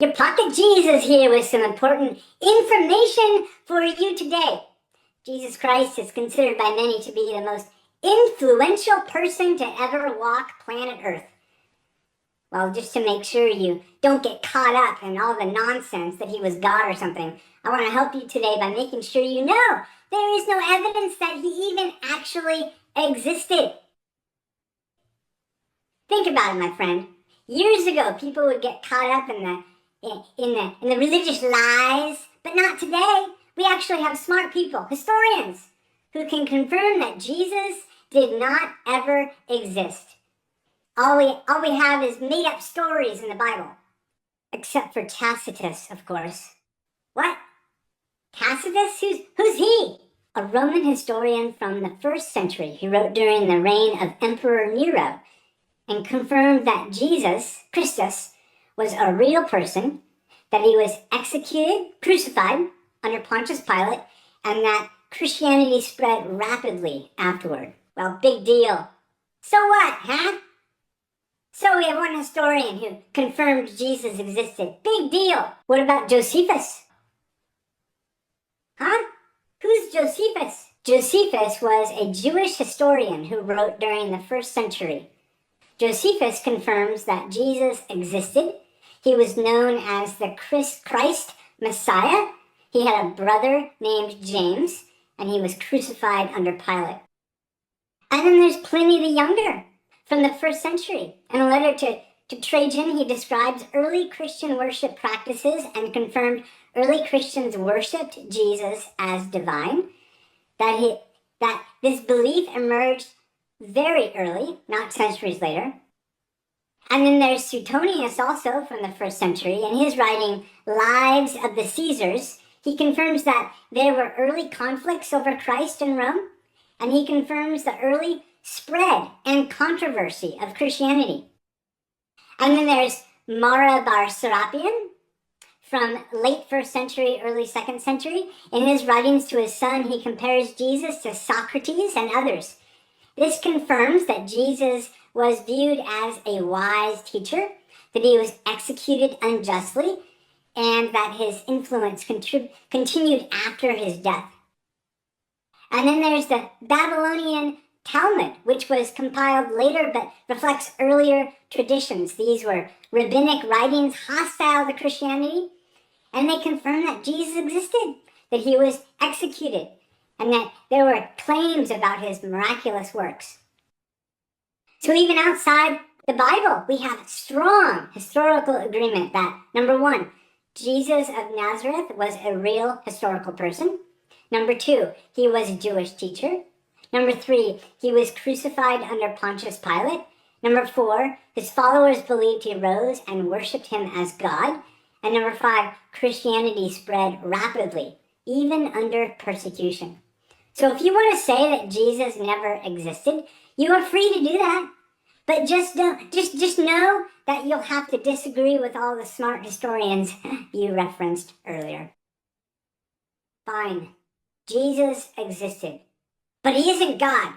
Your Pocket Jesus here with some important information for you today. Jesus Christ is considered by many to be the most influential person to ever walk planet Earth. Well, just to make sure you don't get caught up in all the nonsense that he was God or something, I want to help you today by making sure you know there is no evidence that he even actually existed. Think about it, my friend. Years ago, people would get caught up in the religious lies, but not today. We actually have smart people, historians, who can confirm that Jesus did not ever exist. All we have is made-up stories in the Bible, except for Tacitus, of course. What? Tacitus? Who's he? A Roman historian from the 1st century who wrote during the reign of Emperor Nero and confirmed that Jesus, Christus, was a real person, that he was executed, crucified under Pontius Pilate, and that Christianity spread rapidly afterward. Well, big deal. So what, huh? So we have one historian who confirmed Jesus existed. Big deal. What about Josephus? Huh? Who's Josephus? Josephus was a Jewish historian who wrote during the 1st century. Josephus confirms that Jesus existed. He was known as the Christ Messiah. He had a brother named James, and he was crucified under Pilate. And then there's Pliny the Younger from the 1st century. In a letter to Trajan, he describes early Christian worship practices and confirmed early Christians worshipped Jesus as divine. That this belief emerged very early, not centuries later. And then there's Suetonius, also from the 1st century. In his writing, Lives of the Caesars, he confirms that there were early conflicts over Christ in Rome, and he confirms the early spread and controversy of Christianity. And then there's Mara bar Serapion from late 1st century, early 2nd century. In his writings to his son, he compares Jesus to Socrates and others. This confirms that Jesus was viewed as a wise teacher, that he was executed unjustly, and that his influence continued after his death. And then there's the Babylonian Talmud, which was compiled later but reflects earlier traditions. These were rabbinic writings hostile to Christianity, and they confirm that Jesus existed, that he was executed, and that there were claims about his miraculous works. So even outside the Bible, we have strong historical agreement that, number one, Jesus of Nazareth was a real historical person. Number two, he was a Jewish teacher. Number three, he was crucified under Pontius Pilate. Number four, his followers believed he rose and worshipped him as God. And number five, Christianity spread rapidly, even under persecution. So if you want to say that Jesus never existed, you are free to do that. But just know that you'll have to disagree with all the smart historians you referenced earlier. Fine. Jesus existed. But he isn't God.